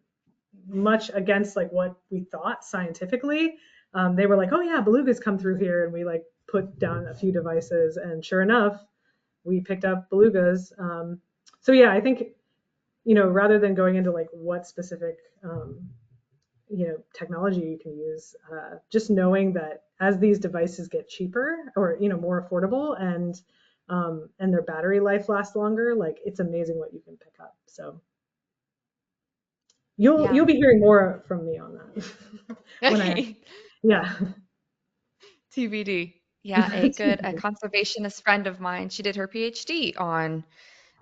much against like what we thought scientifically, they were like, oh yeah, belugas come through here, and we like put down a few devices, and sure enough, we picked up belugas. So yeah, I think rather than going into like what specific technology you can use, just knowing that as these devices get cheaper or more affordable, and their battery life lasts longer, like it's amazing what you can pick up. So Yeah. you'll be hearing more from me on that. Okay. Yeah. TBD. Yeah, a conservationist friend of mine, she did her PhD on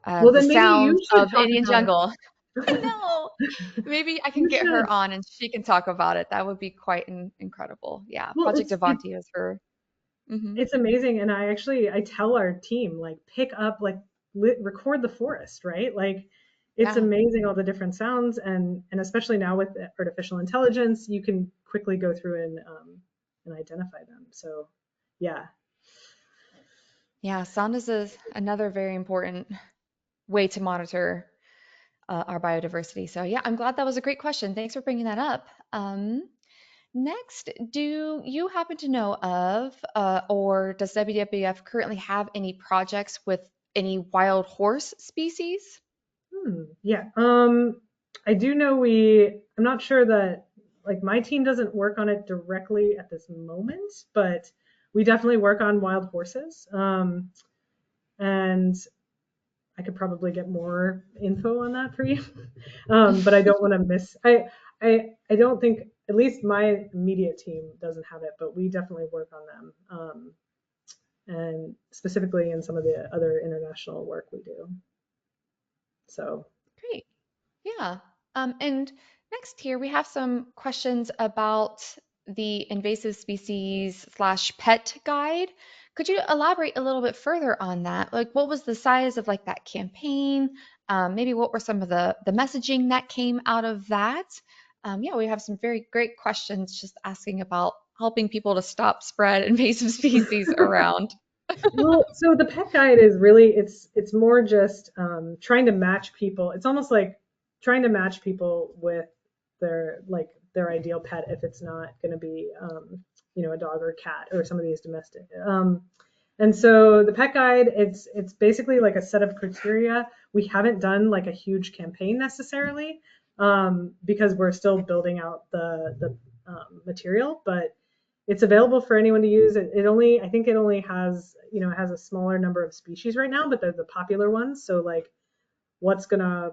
Well, the then maybe sounds you should of talk Indian about jungle. I it. know. Maybe I can You get her should. on and she can talk about it. That would be quite incredible. Yeah, Well, Project Avanti is her. Hmm. it's amazing, and I tell our team like pick up like record the forest, right? Like it's Yeah. amazing all the different sounds, and especially now with artificial intelligence, you can quickly go through and identify them. So yeah. Yeah, sound is another very important way to monitor our biodiversity. So yeah, I'm glad that was a great question. Thanks for bringing that up. Next, do you happen to know of, or does WWF currently have any projects with any wild horse species? Yeah. I do know I'm not sure that like my team doesn't work on it directly at this moment, but we definitely work on wild horses. And I could probably get more info on that for you. But I don't want to miss. I don't think at least my immediate team doesn't have it, but we definitely work on them, and specifically in some of the other international work we do. So Great. Yeah. And next here, we have some questions about the invasive species slash pet guide. Could you elaborate a little bit further on that? Like, what was the size of like that campaign? Maybe what were some of the messaging that came out of that? Yeah, we have some very great questions just asking about helping people to stop spread invasive species around. well, so the pet guide is really it's more just trying to match people. It's almost like trying to match people with their ideal pet if it's not going to be a dog or a cat or some of these domestic. And so the pet guide, it's basically like a set of criteria. We haven't done like a huge campaign necessarily because we're still building out the material, but it's available for anyone to use. I think it only has, it has a smaller number of species right now, but they're the popular ones. So like what's gonna,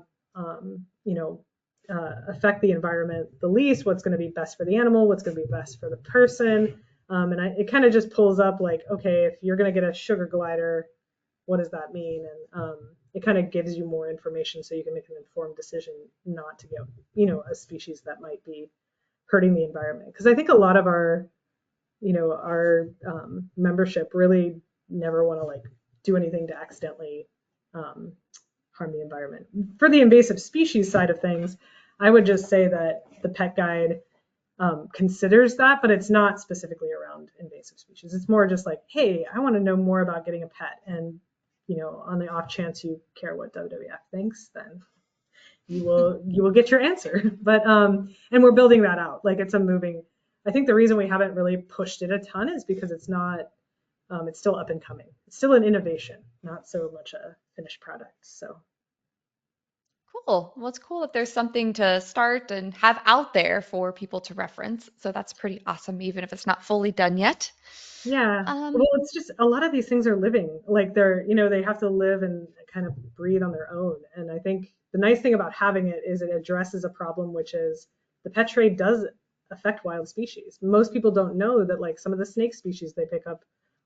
affect the environment the least, what's gonna be best for the animal, what's gonna be best for the person. It kind of just pulls up like, okay, if you're gonna get a sugar glider, what does that mean? And it kind of gives you more information so you can make an informed decision not to get, a species that might be hurting the environment. Because I think a lot of our membership really never want to like do anything to accidentally um, harm the environment. For the invasive species side of things, I would just say that the pet guide considers that, but it's not specifically around invasive species. It's more just like, hey, I want to know more about getting a pet, and on the off chance you care what WWF thinks, then you will get your answer. But and we're building that out. Like it's a moving. I think the reason we haven't really pushed it a ton is because it's not. It's still up and coming. It's still an innovation, not so much a finished product. So Cool. Well, it's cool if there's something to start and have out there for people to reference. So that's pretty awesome, even if it's not fully done yet. yeah. Um, Well, it's just a lot of these things are living. Like they have to live and kind of breathe on their own. And I think the nice thing about having it is it addresses a problem, which is the pet trade does affect wild species. Most people don't know that like some of the snake species they pick up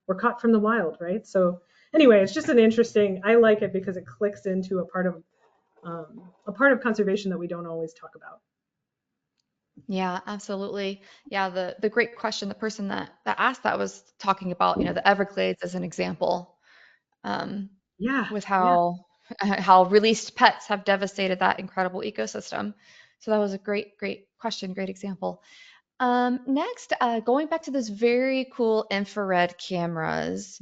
were caught from the wild, right? So anyway, it's just I like it because it clicks into a part of conservation that we don't always talk about. yeah, absolutely. Yeah, the great question, the person that asked that was talking about, the Everglades as an example, um, Yeah, with yeah. how released pets have devastated that incredible ecosystem. So that was a great question, great example. Next, going back to those very cool infrared cameras,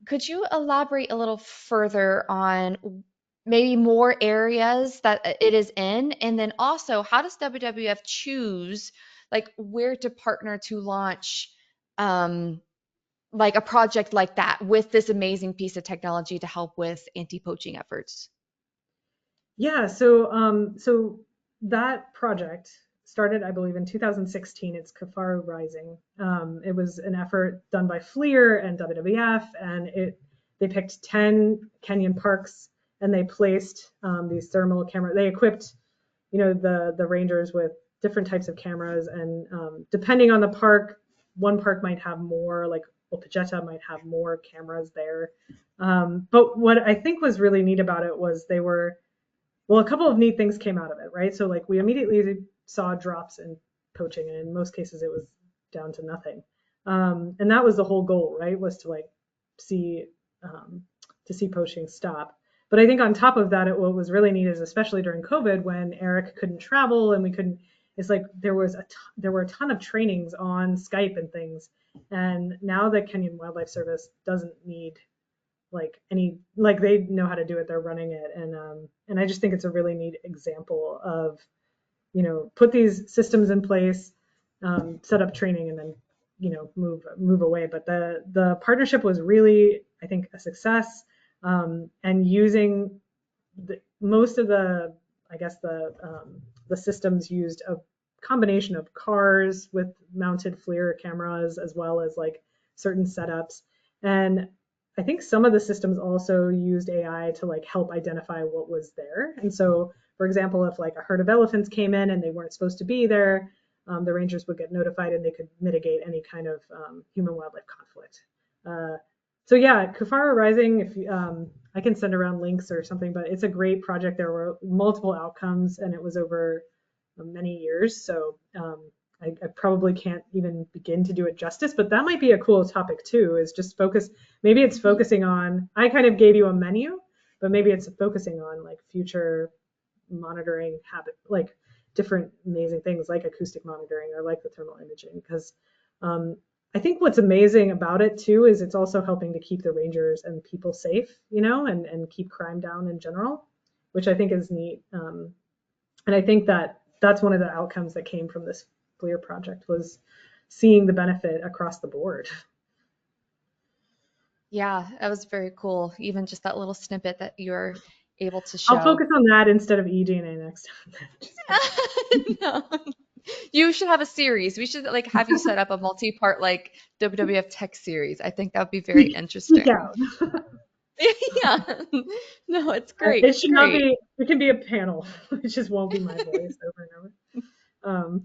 could you elaborate a little further on maybe more areas that it is in? And then also, how does WWF choose like where to partner to launch like a project like that with this amazing piece of technology to help with anti-poaching efforts? Yeah, so that project started, I believe, in 2016. It's Kafaru Rising. It was an effort done by FLIR and WWF, and they picked 10 Kenyan parks and they placed these thermal cameras. They equipped, the rangers with different types of cameras, and depending on the park, one park might have more like Opecheta might have more cameras there. But what I think was really neat about it was well, a couple of neat things came out of it, right? So like we immediately saw drops in poaching, and in most cases it was down to nothing. And that was the whole goal, right? Was to like see see poaching stop. But I think on top of that, what was really neat is especially during COVID when Eric couldn't travel and we couldn't. It's like there were a ton of trainings on Skype and things, and now the Kenyan Wildlife Service doesn't need they know how to do it, they're running it, and I just think it's a really neat example of put these systems in place, set up training, and then move away. But the partnership was really, I think, a success, and using most of the I guess the systems used a combination of cars with mounted FLIR cameras as well as like certain setups, and I think some of the systems also used AI to like help identify what was there. And so, for example, if like a herd of elephants came in and they weren't supposed to be there, the rangers would get notified and they could mitigate any kind of human-wildlife conflict. So yeah, Kafara Rising, if I can send around links or something, but it's a great project. There were multiple outcomes and it was over many years. So I probably can't even begin to do it justice, but that might be a cool topic too, is just maybe it's focusing on, I kind of gave you a menu, but maybe it's focusing on like future monitoring habit, like different amazing things like acoustic monitoring or like the thermal imaging. Because I think what's amazing about it too is it's also helping to keep the rangers and people safe, and keep crime down in general, which I think is neat. And I think that's one of the outcomes that came from this FLIR project was seeing the benefit across the board. Yeah, that was very cool. Even just that little snippet that you're able to I'll show. focus on that instead of eDNA next time. No. You should have a series. We should like have you set up a multi-part like WWF tech series. I think that would be very Speak interesting. out. Yeah. No, it's great. It It's should not great. be, it can be a panel. It just won't be my voice over and over.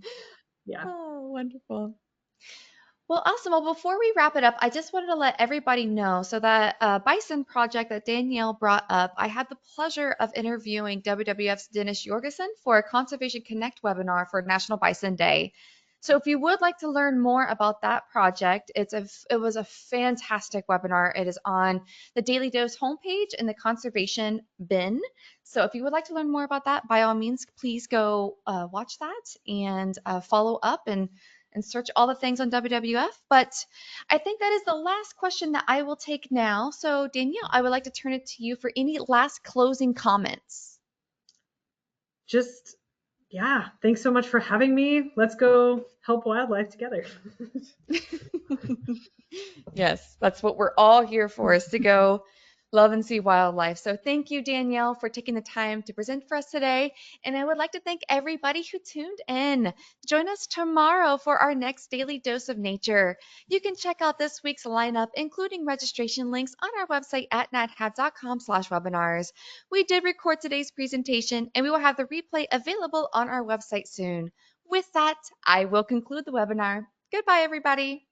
Yeah. Oh, wonderful. Well, awesome. Well, before we wrap it up, I just wanted to let everybody know so that bison project that Danielle brought up, I had the pleasure of interviewing WWF's Dennis Jorgensen for a Conservation Connect webinar for National Bison Day. So if you would like to learn more about that project, it was a fantastic webinar. It is on the Daily Dose homepage in the conservation bin. So if you would like to learn more about that, by all means, please go watch that and follow up and search all the things on WWF. But I think that is the last question that I will take now. So, Danielle, I would like to turn it to you for any last closing comments. Just, yeah, thanks so much for having me. Let's go help wildlife together. Yes, that's what we're all here for, is to go love and see wildlife. So thank you, Danielle, for taking the time to present for us today. And I would like to thank everybody who tuned in. Join us tomorrow for our next Daily Dose of Nature. You can check out this week's lineup, including registration links on our website at nathat.com/webinars. We did record today's presentation and we will have the replay available on our website soon. With that, I will conclude the webinar. Goodbye, everybody.